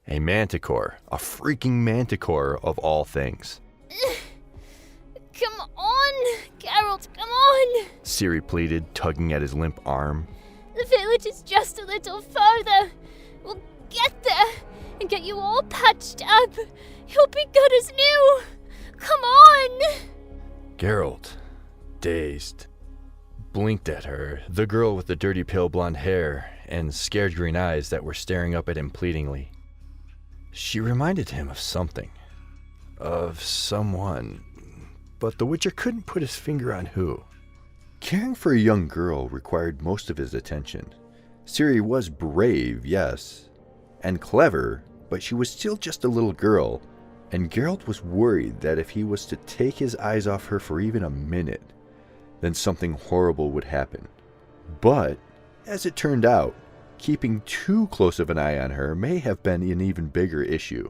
A manticore, a freaking manticore of all things. Come on, Geralt, come on! Ciri pleaded, tugging at his limp arm. The village is just a little further. We'll get there and get you all patched up. You'll be good as new. Come on! Geralt, dazed, blinked at her, the girl with the dirty pale blonde hair and scared green eyes that were staring up at him pleadingly. She reminded him of something, of someone, but the Witcher couldn't put his finger on who. Caring for a young girl required most of his attention. Ciri was brave, yes, and clever, but she was still just a little girl, and Geralt was worried that if he was to take his eyes off her for even a minute, then something horrible would happen. But, as it turned out, keeping too close of an eye on her may have been an even bigger issue.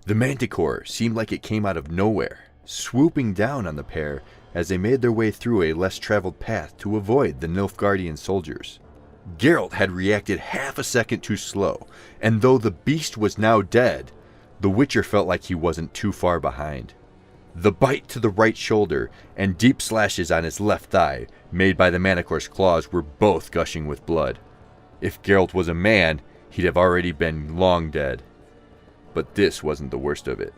The manticore seemed like it came out of nowhere, swooping down on the pair as they made their way through a less traveled path to avoid the Nilfgaardian soldiers. Geralt had reacted half a second too slow, and though the beast was now dead, the Witcher felt like he wasn't too far behind. The bite to the right shoulder and deep slashes on his left thigh, made by the manticore's claws, were both gushing with blood. If Geralt was a man, he'd have already been long dead. But this wasn't the worst of it.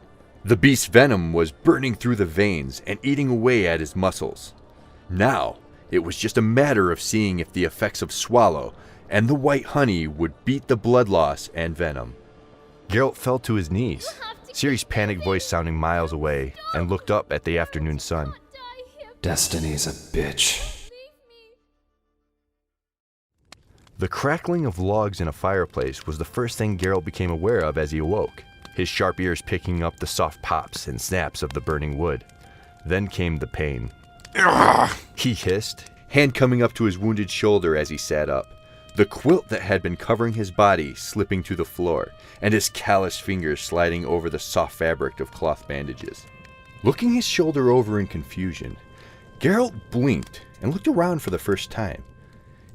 The beast's venom was burning through the veins and eating away at his muscles. Now, it was just a matter of seeing if the effects of Swallow and the white honey would beat the blood loss and venom. Geralt fell to his knees, Ciri's panicked voice sounding miles away, and looked up at the afternoon sun. Destiny's a bitch. The crackling of logs in a fireplace was the first thing Geralt became aware of as he awoke, his sharp ears picking up the soft pops and snaps of the burning wood. Then came the pain. "Ugh!" he hissed, hand coming up to his wounded shoulder as he sat up, the quilt that had been covering his body slipping to the floor, and his calloused fingers sliding over the soft fabric of cloth bandages. Looking his shoulder over in confusion, Geralt blinked and looked around for the first time.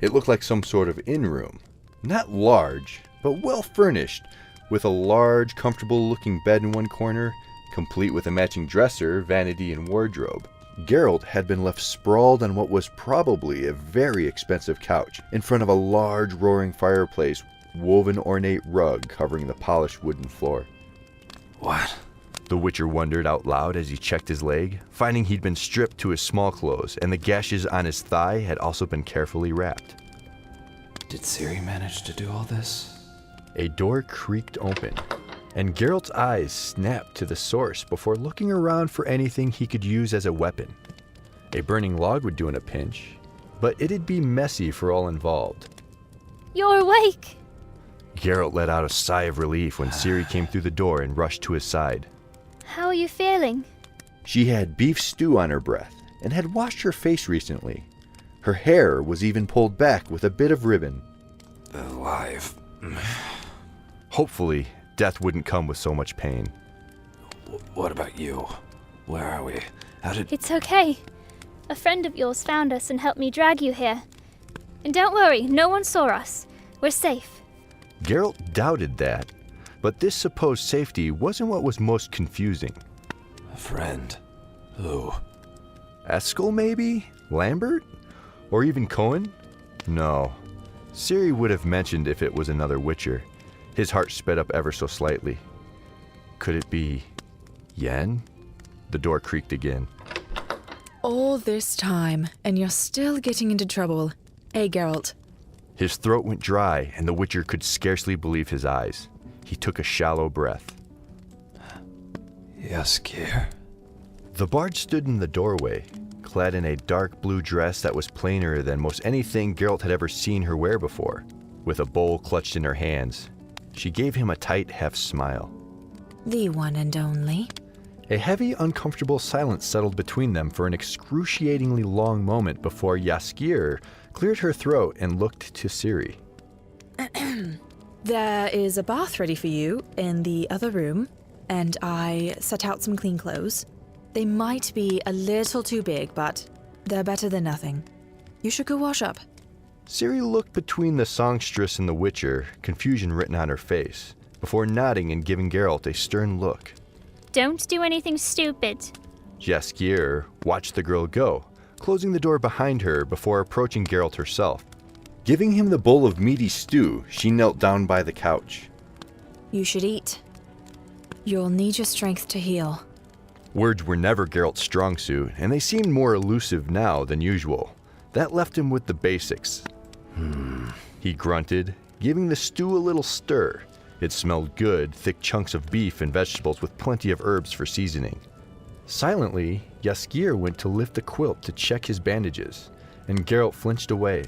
It looked like some sort of inn-room, not large, but well-furnished, with a large, comfortable-looking bed in one corner, complete with a matching dresser, vanity, and wardrobe. Geralt had been left sprawled on what was probably a very expensive couch, in front of a large, roaring fireplace, woven ornate rug covering the polished wooden floor. What? The Witcher wondered out loud as he checked his leg, finding he'd been stripped to his small clothes, and the gashes on his thigh had also been carefully wrapped. Did Ciri manage to do all this? A door creaked open, and Geralt's eyes snapped to the source before looking around for anything he could use as a weapon. A burning log would do in a pinch, but it'd be messy for all involved. You're awake! Geralt let out a sigh of relief when Ciri came through the door and rushed to his side. How are you feeling? She had beef stew on her breath and had washed her face recently. Her hair was even pulled back with a bit of ribbon. Alive. Hopefully, death wouldn't come with so much pain. What about you? Where are we? How did... It's okay. A friend of yours found us and helped me drag you here. And don't worry, no one saw us. We're safe. Geralt doubted that, but this supposed safety wasn't what was most confusing. A friend? Who? Eskel, maybe? Lambert? Or even Cohen? No. Ciri would have mentioned if it was another Witcher. His heart sped up ever so slightly. Could it be Yen? The door creaked again. All this time, and you're still getting into trouble. Hey, Geralt. His throat went dry, and the Witcher could scarcely believe his eyes. He took a shallow breath. Jaskier. The bard stood in the doorway, clad in a dark blue dress that was plainer than most anything Geralt had ever seen her wear before. With a bowl clutched in her hands, she gave him a tight, half smile. The one and only. A heavy, uncomfortable silence settled between them for an excruciatingly long moment before Jaskier cleared her throat and looked to Ciri. There is a bath ready for you in the other room, and I set out some clean clothes. They might be a little too big, but they're better than nothing. You should go wash up. Ciri looked between the songstress and the Witcher, confusion written on her face, before nodding and giving Geralt a stern look. Don't do anything stupid. Jaskier watched the girl go, closing the door behind her before approaching Geralt herself. Giving him the bowl of meaty stew, she knelt down by the couch. You should eat. You'll need your strength to heal. Words were never Geralt's strong suit, and they seemed more elusive now than usual. That left him with the basics. He grunted, giving the stew a little stir. It smelled good, thick chunks of beef and vegetables with plenty of herbs for seasoning. Silently, Jaskier went to lift the quilt to check his bandages, and Geralt flinched away.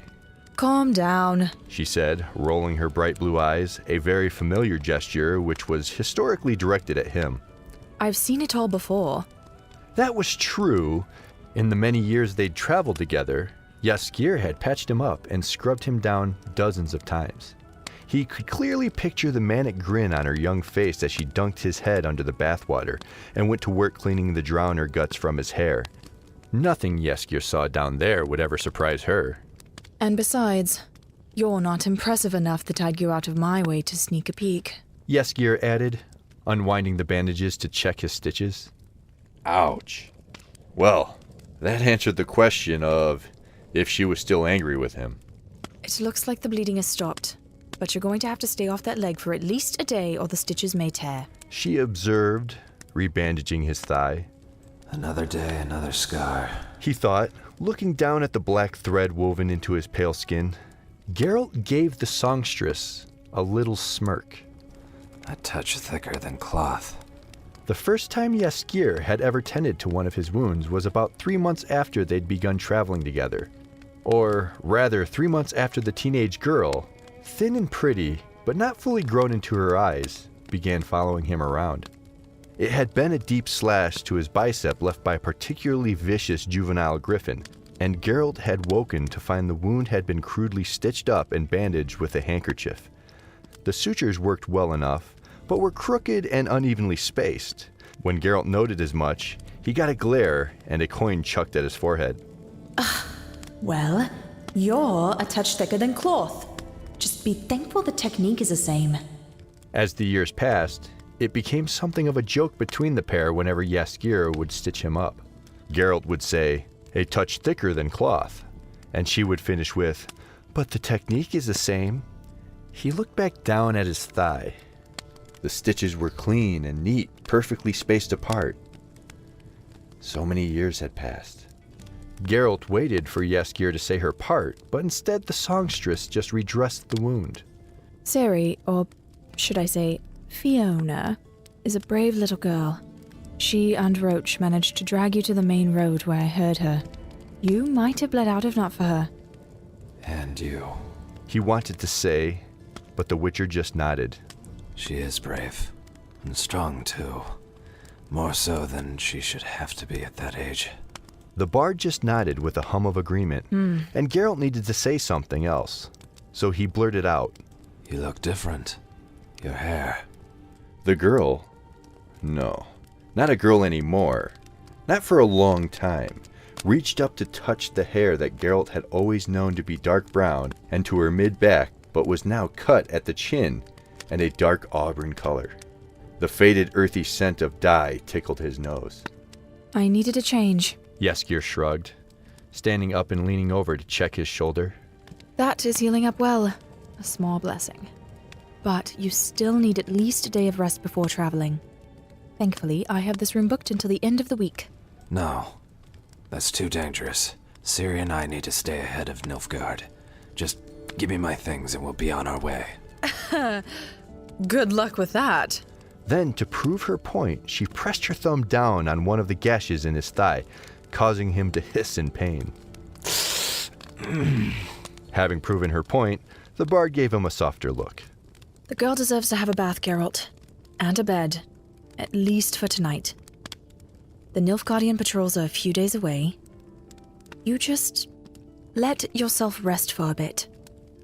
Calm down, She said, rolling her bright blue eyes, a very familiar gesture which was historically directed at him. I've seen it all before. That was true. In the many years they'd traveled together, Jaskier had patched him up and scrubbed him down dozens of times. He could clearly picture the manic grin on her young face as she dunked his head under the bathwater and went to work cleaning the drowner guts from his hair. Nothing Jaskier saw down there would ever surprise her. And besides, you're not impressive enough that I'd go out of my way to sneak a peek. Jaskier added, unwinding the bandages to check his stitches. Ouch. Well, that answered the question of if she was still angry with him. It looks like the bleeding has stopped, but you're going to have to stay off that leg for at least a day or the stitches may tear. She observed, rebandaging his thigh. Another day, another scar. He thought, looking down at the black thread woven into his pale skin. Geralt gave the songstress a little smirk. A touch thicker than cloth. The first time Jaskier had ever tended to one of his wounds was about 3 months after they'd begun traveling together. Or rather, 3 months after the teenage girl, thin and pretty, but not fully grown into her eyes, began following him around. It had been a deep slash to his bicep left by a particularly vicious juvenile griffin, and Geralt had woken to find the wound had been crudely stitched up and bandaged with a handkerchief. The sutures worked well enough, but were crooked and unevenly spaced. When Geralt noted as much, he got a glare and a coin chucked at his forehead. Well, you're a touch thicker than cloth. Just be thankful the technique is the same. As the years passed, it became something of a joke between the pair whenever Jaskier would stitch him up. Geralt would say, "A touch thicker than cloth," and she would finish with, "But the technique is the same." He looked back down at his thigh. The stitches were clean and neat, perfectly spaced apart. So many years had passed. Geralt waited for Jaskier to say her part, but instead the songstress just redressed the wound. Ciri, or should I say Fiona, is a brave little girl. She and Roach managed to drag you to the main road where I heard her. You might have bled out if not for her. And you. He wanted to say, but the Witcher just nodded. She is brave. And strong, too. More so than she should have to be at that age. The bard just nodded with a hum of agreement, and Geralt needed to say something else. So he blurted out, You look different. Your hair. "The girl? No, not a girl anymore. Not for a long time." Reached up to touch the hair that Geralt had always known to be dark brown and to her mid-back, but was now cut at the chin and a dark auburn color. The faded earthy scent of dye tickled his nose. I needed a change. Jaskier shrugged, standing up and leaning over to check his shoulder. That is healing up well. A small blessing. But you still need at least a day of rest before traveling. Thankfully, I have this room booked until the end of the week. No. That's too dangerous. Ciri and I need to stay ahead of Nilfgaard. Just give me my things and we'll be on our way. Good luck with that. Then, to prove her point, she pressed her thumb down on one of the gashes in his thigh, causing him to hiss in pain. Having proven her point, the bard gave him a softer look. The girl deserves to have a bath, Geralt. And a bed. At least for tonight. The Nilfgaardian patrols are a few days away. You just let yourself rest for a bit.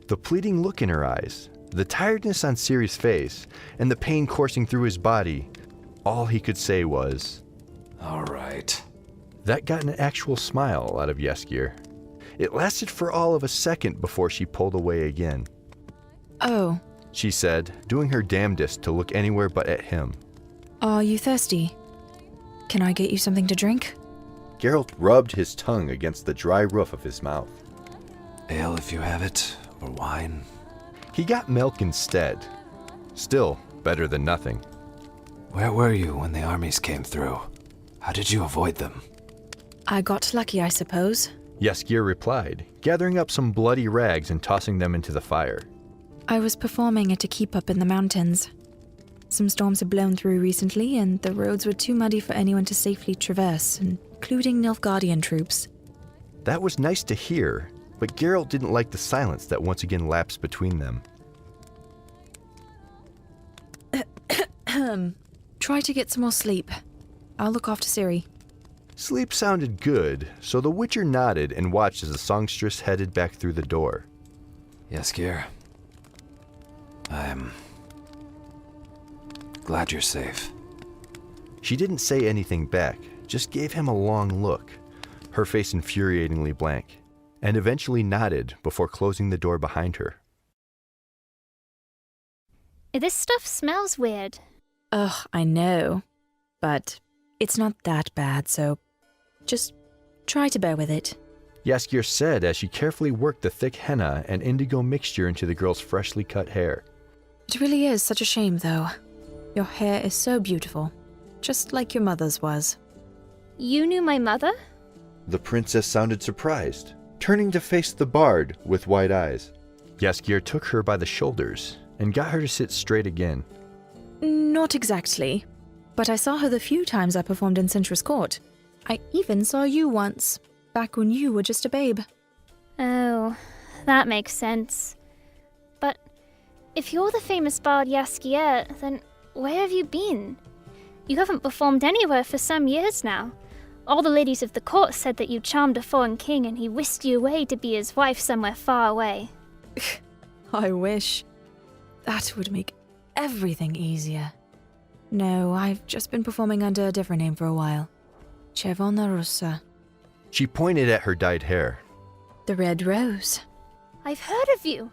The pleading look in her eyes, the tiredness on Ciri's face, and the pain coursing through his body, all he could say was, All right. That got an actual smile out of Jaskier. It lasted for all of a second before she pulled away again. Oh, she said, doing her damnedest to look anywhere but at him. Are you thirsty? Can I get you something to drink? Geralt rubbed his tongue against the dry roof of his mouth. Ale if you have it, or wine. He got milk instead. Still, better than nothing. Where were you when the armies came through? How did you avoid them? I got lucky, I suppose. Jaskier replied, gathering up some bloody rags and tossing them into the fire. I was performing at a keep up in the mountains. Some storms had blown through recently, and the roads were too muddy for anyone to safely traverse, including Nilfgaardian troops. That was nice to hear, but Geralt didn't like the silence that once again lapsed between them. Try to get some more sleep. I'll look after Ciri. Sleep sounded good, so the Witcher nodded and watched as the songstress headed back through the door. Jaskier, I'm glad you're safe. She didn't say anything back, just gave him a long look, her face infuriatingly blank, and eventually nodded before closing the door behind her. This stuff smells weird. Ugh, I know. But it's not that bad, so just try to bear with it. Jaskier said as she carefully worked the thick henna and indigo mixture into the girl's freshly cut hair. It really is such a shame, though. Your hair is so beautiful, just like your mother's was. You knew my mother? The princess sounded surprised, turning to face the bard with wide eyes. Jaskier took her by the shoulders and got her to sit straight again. Not exactly, but I saw her the few times I performed in Cintra's court. I even saw you once, back when you were just a babe. Oh, that makes sense. But if you're the famous bard Jaskier, then where have you been? You haven't performed anywhere for some years now. All the ladies of the court said that you charmed a foreign king and he whisked you away to be his wife somewhere far away. I wish. That would make everything easier. No, I've just been performing under a different name for a while. Chevona Russa. She pointed at her dyed hair. The Red Rose. I've heard of you.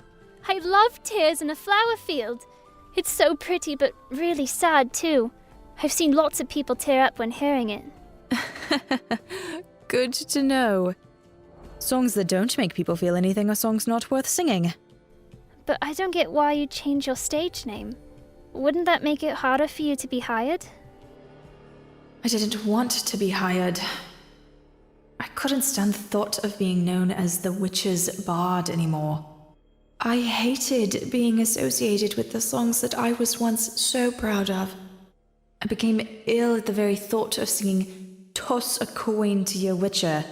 I love Tears in a Flower Field. It's so pretty but really sad too. I've seen lots of people tear up when hearing it. Good to know. Songs that don't make people feel anything are songs not worth singing. But I don't get why you changed your stage name. Wouldn't that make it harder for you to be hired? I didn't want to be hired. I couldn't stand the thought of being known as the witch's bard anymore. I hated being associated with the songs that I was once so proud of. I became ill at the very thought of singing "Toss a coin to your witcher."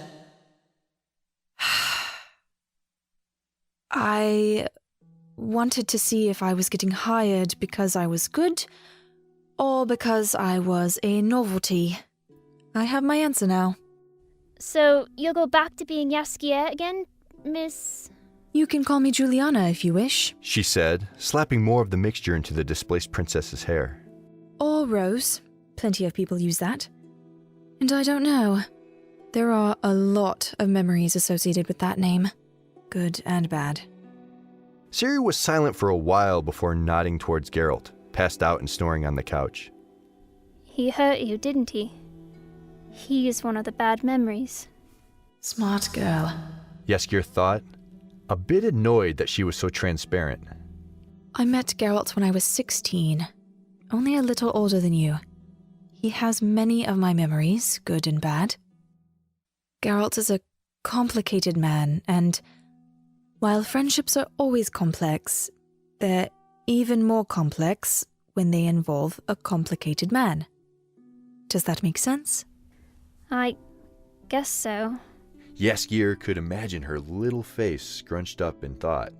I wanted to see if I was getting hired because I was good, or because I was a novelty. I have my answer now. So you'll go back to being Jaskier again, Miss... You can call me Juliana if you wish. She said, slapping more of the mixture into the displaced princess's hair. Or Rose. Plenty of people use that. And I don't know. There are a lot of memories associated with that name. Good and bad. Ciri was silent for a while before nodding towards Geralt, passed out and snoring on the couch. He hurt you, didn't he? He is one of the bad memories. Smart girl. Jaskier thought, a bit annoyed that she was so transparent. I met Geralt when I was 16, only a little older than you. He has many of my memories, good and bad. Geralt is a complicated man, and while friendships are always complex, they're even more complex when they involve a complicated man. Does that make sense? I guess so. Jaskier could imagine her little face scrunched up in thought,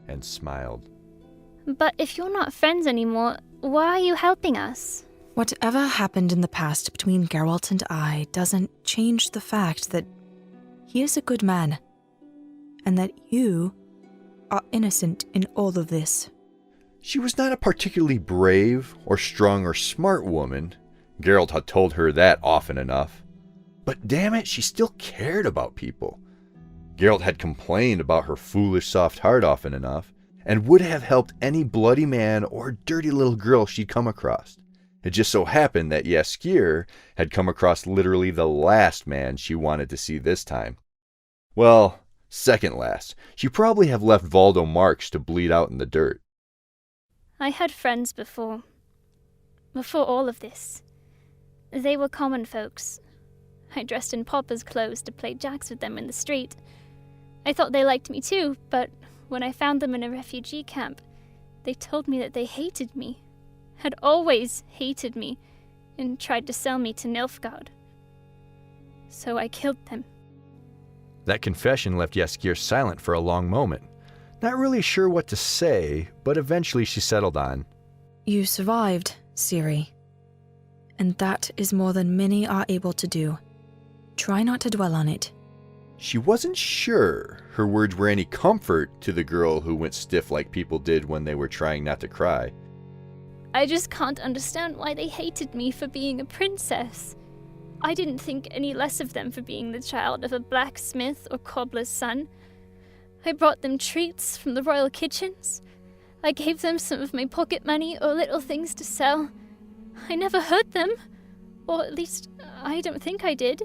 and smiled. But if you're not friends anymore, why are you helping us? Whatever happened in the past between Geralt and I doesn't change the fact that he is a good man, and that you are innocent in all of this. She was not a particularly brave or strong or smart woman. Geralt had told her that often enough. But damn it, she still cared about people. Geralt had complained about her foolish soft heart often enough, and would have helped any bloody man or dirty little girl she'd come across. It just so happened that Jaskier had come across literally the last man she wanted to see this time. Well, second last. She probably have left Valdo marks to bleed out in the dirt. I had friends before all of this. They were common folks. I dressed in paupers' clothes to play jacks with them in the street. I thought they liked me too, but when I found them in a refugee camp, they told me that they hated me, had always hated me, and tried to sell me to Nilfgaard. So I killed them. That confession left Jaskier silent for a long moment. Not really sure what to say, but eventually she settled on. You survived, Ciri. And that is more than many are able to do. Try not to dwell on it. She wasn't sure her words were any comfort to the girl who went stiff like people did when they were trying not to cry. I just can't understand why they hated me for being a princess. I didn't think any less of them for being the child of a blacksmith or cobbler's son. I brought them treats from the royal kitchens. I gave them some of my pocket money or little things to sell. I never hurt them. Or at least, I don't think I did.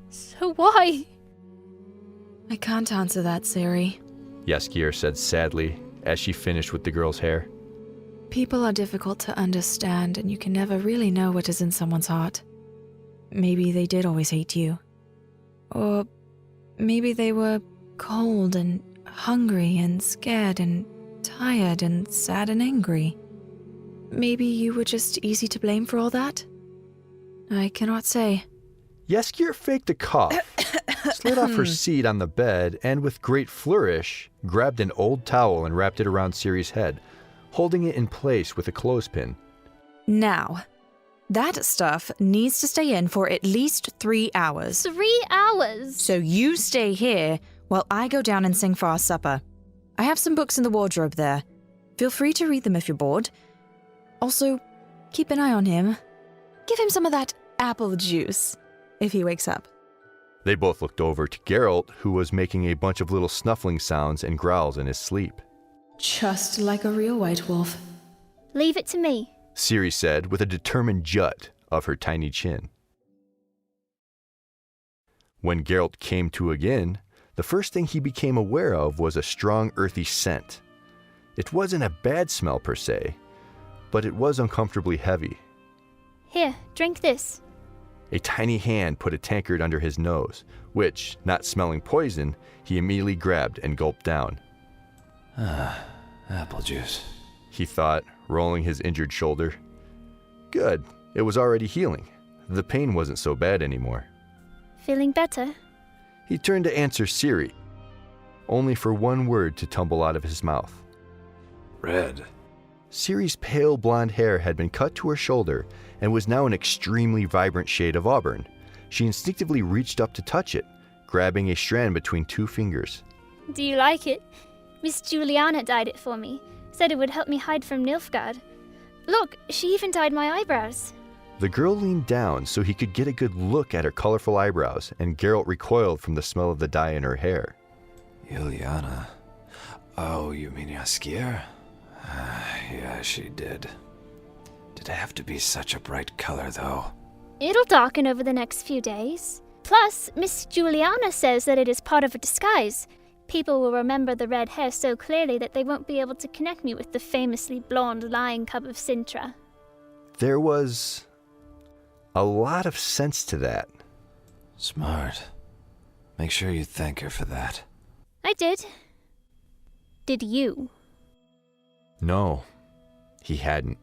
So why? I can't answer that, Ciri. Jaskier said sadly as she finished with the girl's hair. People are difficult to understand, and you can never really know what is in someone's heart. Maybe they did always hate you. Or maybe they were cold and hungry and scared and tired and sad and angry. Maybe you were just easy to blame for all that? I cannot say. Jaskier faked a cough, slid off her seat on the bed, and with great flourish, grabbed an old towel and wrapped it around Ciri's head, holding it in place with a clothespin. Now, that stuff needs to stay in for at least 3 hours. 3 hours? So you stay here while I go down and sing for our supper. I have some books in the wardrobe there. Feel free to read them if you're bored. Also, keep an eye on him. Give him some of that apple juice if he wakes up. They both looked over to Geralt, who was making a bunch of little snuffling sounds and growls in his sleep. Just like a real white wolf. Leave it to me, Ciri said with a determined jut of her tiny chin. When Geralt came to again, the first thing he became aware of was a strong earthy scent. It wasn't a bad smell per se, but it was uncomfortably heavy. Here, drink this. A tiny hand put a tankard under his nose, which, not smelling poison, he immediately grabbed and gulped down. Apple juice. He thought, rolling his injured shoulder. Good, it was already healing. The pain wasn't so bad anymore. Feeling better? He turned to answer Ciri, only for one word to tumble out of his mouth. Red. Ciri's pale blonde hair had been cut to her shoulder and was now an extremely vibrant shade of auburn. She instinctively reached up to touch it, grabbing a strand between 2 fingers. Do you like it? Miss Juliana dyed it for me. Said it would help me hide from Nilfgaard. Look, she even dyed my eyebrows. The girl leaned down so he could get a good look at her colorful eyebrows, and Geralt recoiled from the smell of the dye in her hair. Juliana. Oh, you mean Jaskier? Yeah, she did. Did it have to be such a bright color, though? It'll darken over the next few days. Plus, Miss Juliana says that it is part of a disguise. People will remember the red hair so clearly that they won't be able to connect me with the famously blonde lion cub of Sintra. There was a lot of sense to that. Smart. Make sure you thank her for that. I did. Did you? No, he hadn't.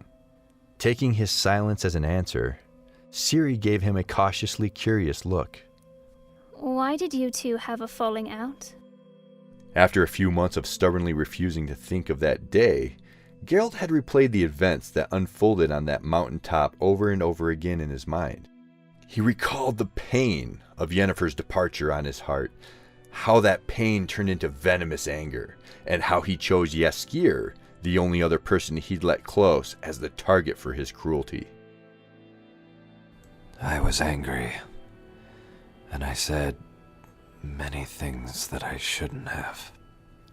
Taking his silence as an answer, Ciri gave him a cautiously curious look. Why did you two have a falling out? After a few months of stubbornly refusing to think of that day, Geralt had replayed the events that unfolded on that mountaintop over and over again in his mind. He recalled the pain of Yennefer's departure on his heart, how that pain turned into venomous anger, and how he chose Jaskier, the only other person he'd let close, as the target for his cruelty. I was angry, and I said many things that I shouldn't have.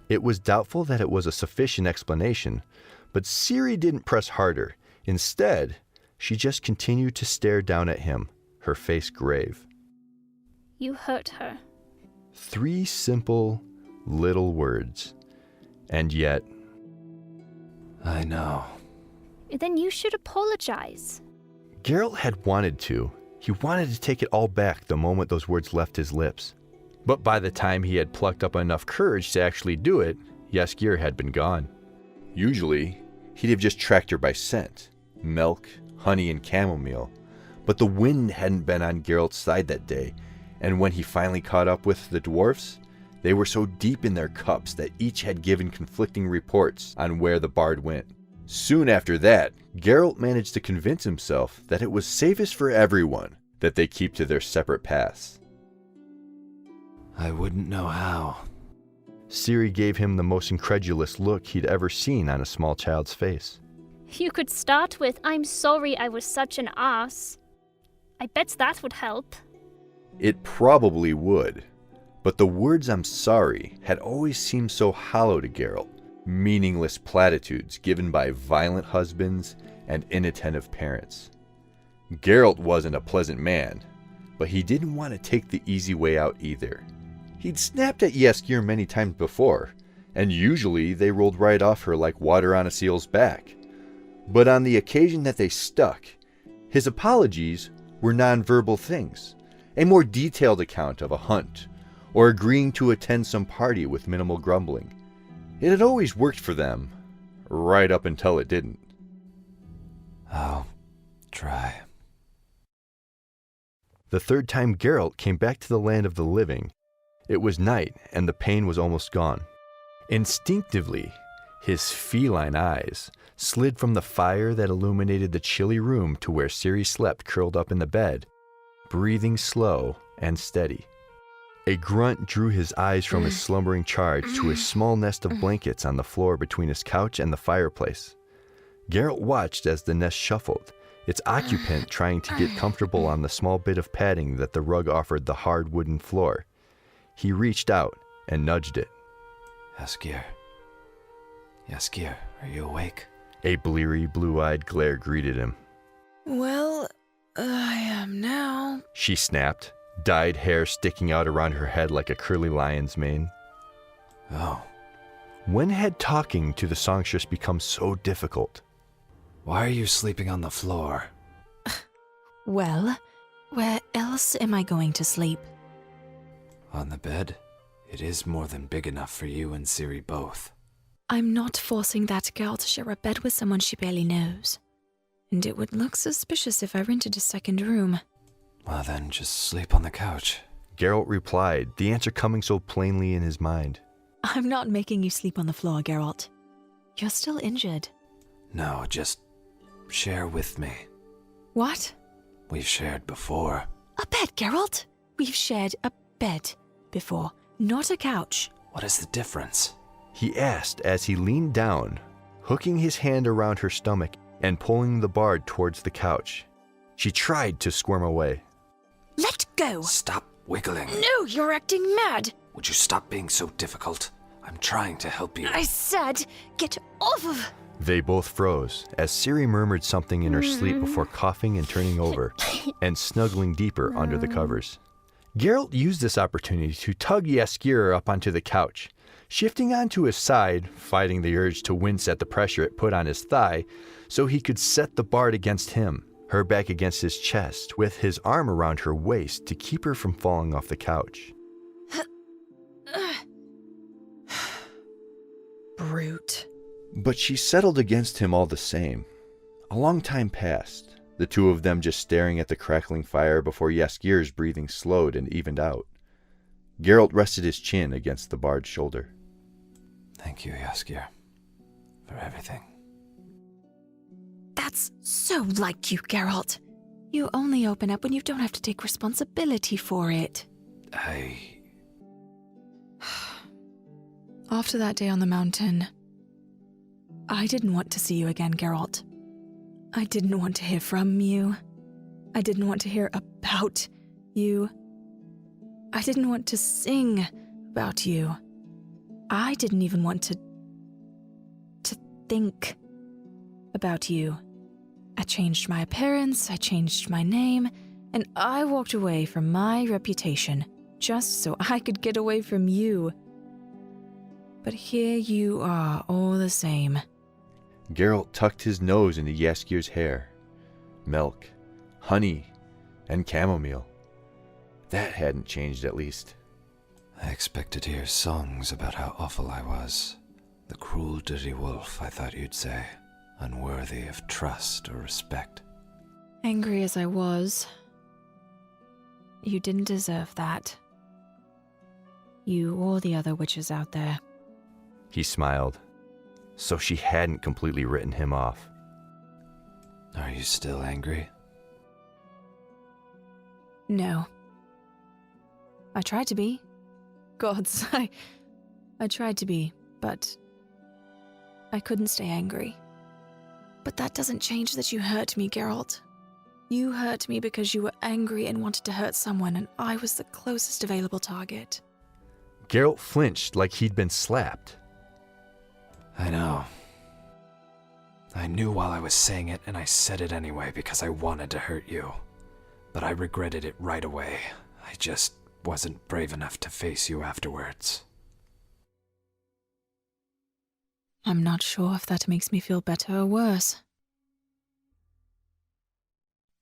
It was doubtful that it was a sufficient explanation, but Ciri didn't press harder. Instead, she just continued to stare down at him, her face grave. You hurt her. 3 simple, little words. And yet... I know. Then you should apologize. Geralt had wanted to. He wanted to take it all back the moment those words left his lips. But by the time he had plucked up enough courage to actually do it, Jaskier had been gone. Usually, he'd have just tracked her by scent, milk, honey, and chamomile. But the wind hadn't been on Geralt's side that day, and when he finally caught up with the dwarfs, they were so deep in their cups that each had given conflicting reports on where the bard went. Soon after that, Geralt managed to convince himself that it was safest for everyone that they keep to their separate paths. I wouldn't know how. Ciri gave him the most incredulous look he'd ever seen on a small child's face. You could start with, I'm sorry I was such an ass. I bet that would help. It probably would, but the words "I'm sorry" had always seemed so hollow to Geralt, meaningless platitudes given by violent husbands and inattentive parents. Geralt wasn't a pleasant man, but he didn't want to take the easy way out either. He'd snapped at Jaskier many times before, and usually they rolled right off her like water on a seal's back. But on the occasion that they stuck, his apologies were non-verbal things, a more detailed account of a hunt, or agreeing to attend some party with minimal grumbling. It had always worked for them, right up until it didn't. I'll try. The third time Geralt came back to the land of the living, it was night and the pain was almost gone. Instinctively, his feline eyes slid from the fire that illuminated the chilly room to where Ciri slept curled up in the bed, breathing slow and steady. A grunt drew his eyes from his slumbering charge to a small nest of blankets on the floor between his couch and the fireplace. Geralt watched as the nest shuffled, its occupant trying to get comfortable on the small bit of padding that the rug offered the hard wooden floor. He reached out and nudged it. Jaskier. Jaskier, are you awake? A bleary, blue-eyed glare greeted him. Well, I am now. She snapped, dyed hair sticking out around her head like a curly lion's mane. Oh. When had talking to the songstress become so difficult? Why are you sleeping on the floor? Well, where else am I going to sleep? On the bed? It is more than big enough for you and Ciri both. I'm not forcing that girl to share a bed with someone she barely knows. And it would look suspicious if I rented a second room. Well then, just sleep on the couch. Geralt replied, the answer coming so plainly in his mind. I'm not making you sleep on the floor, Geralt. You're still injured. No, just share with me. What? We've shared before. A bed, Geralt? We've shared a bed before, not a couch. What is the difference? He asked as he leaned down, hooking his hand around her stomach and pulling the bard towards the couch. She tried to squirm away. Let go! Stop wiggling. No, you're acting mad! Would you stop being so difficult? I'm trying to help you. I said, get off of... They both froze as Ciri murmured something in her sleep before coughing and turning over and snuggling deeper under the covers. Geralt used this opportunity to tug Jaskier up onto the couch, shifting onto his side, fighting the urge to wince at the pressure it put on his thigh, so he could set the bard against him, her back against his chest, with his arm around her waist to keep her from falling off the couch. Brute. But she settled against him all the same. A long time passed, the two of them just staring at the crackling fire before Jaskier's breathing slowed and evened out. Geralt rested his chin against the bard's shoulder. Thank you, Jaskier, for everything. That's so like you, Geralt. You only open up when you don't have to take responsibility for it. After that day on the mountain, I didn't want to see you again, Geralt. I didn't want to hear from you. I didn't want to hear about you. I didn't want to sing about you. I didn't even want to think about you. I changed my appearance, I changed my name, and I walked away from my reputation just so I could get away from you. But here you are, all the same. Geralt tucked his nose into Jaskier's hair. Milk, honey, and chamomile. That hadn't changed, at least. I expected to hear songs about how awful I was. The cruel, dirty wolf, I thought you'd say. Unworthy of trust or respect. Angry as I was, you didn't deserve that. You or the other witches out there. He smiled. So she hadn't completely written him off. Are you still angry? No. I tried to be. Gods, I tried to be, but I couldn't stay angry. But that doesn't change that you hurt me, Geralt. You hurt me because you were angry and wanted to hurt someone, and I was the closest available target. Geralt flinched like he'd been slapped. I know. I knew while I was saying it, and I said it anyway because I wanted to hurt you. But I regretted it right away. I just wasn't brave enough to face you afterwards. I'm not sure if that makes me feel better or worse.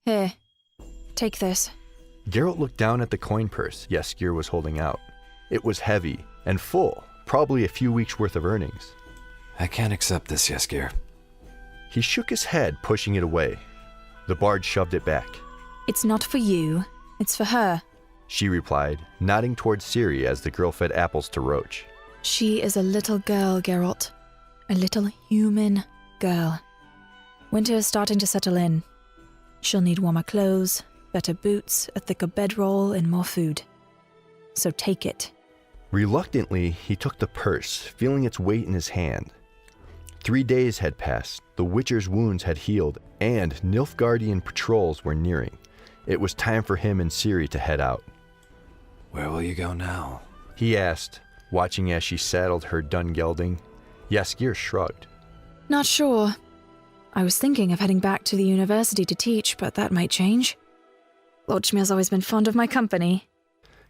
Here, take this. Geralt looked down at the coin purse Jaskier was holding out. It was heavy and full, probably a few weeks' worth of earnings. I can't accept this, Jaskier. He shook his head, pushing it away. The bard shoved it back. It's not for you, it's for her. She replied, nodding towards Ciri as the girl fed apples to Roach. She is a little girl, Geralt. A little human girl. Winter is starting to settle in. She'll need warmer clothes, better boots, a thicker bedroll, and more food. So take it. Reluctantly, he took the purse, feeling its weight in his hand. 3 days had passed, the Witcher's wounds had healed, and Nilfgaardian patrols were nearing. It was time for him and Ciri to head out. Where will you go now? He asked, watching as she saddled her dun gelding. Jaskier shrugged. Not sure. I was thinking of heading back to the university to teach, but that might change. Lord Schmear's always been fond of my company.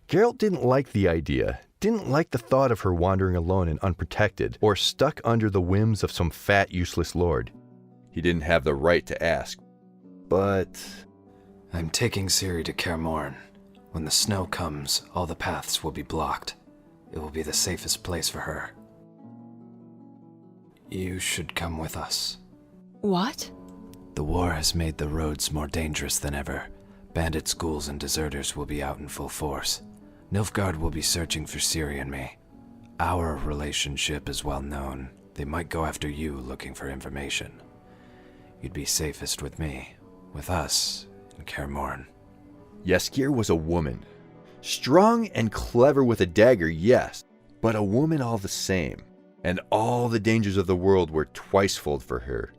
Geralt didn't like the idea, didn't like the thought of her wandering alone and unprotected, or stuck under the whims of some fat, useless lord. He didn't have the right to ask, but... I'm taking Ciri to Kaer Morhen. When the snow comes, all the paths will be blocked. It will be the safest place for her. You should come with us. What? The war has made the roads more dangerous than ever. Bandit schools and deserters will be out in full force. Nilfgaard will be searching for Ciri and me. Our relationship is well known. They might go after you looking for information. You'd be safest with me, with us, in Kaer Morhen. Jaskier was a woman. Strong and clever with a dagger, yes, but a woman all the same. And all the dangers of the world were twicefold for her.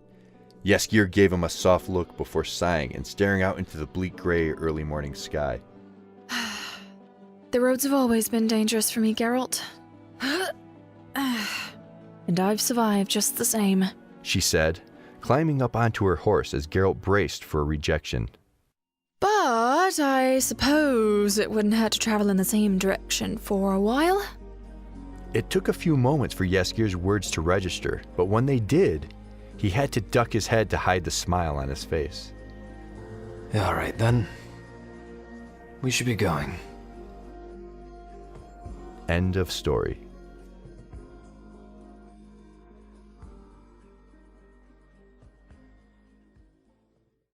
Jaskier gave him a soft look before sighing and staring out into the bleak gray early morning sky. The roads have always been dangerous for me, Geralt. And I've survived just the same, She said, climbing up onto her horse as Geralt braced for a rejection. But I suppose it wouldn't hurt to travel in the same direction for a while. It took a few moments for Jaskier's words to register, but when they did, he had to duck his head to hide the smile on his face. All right, then. We should be going. End of story.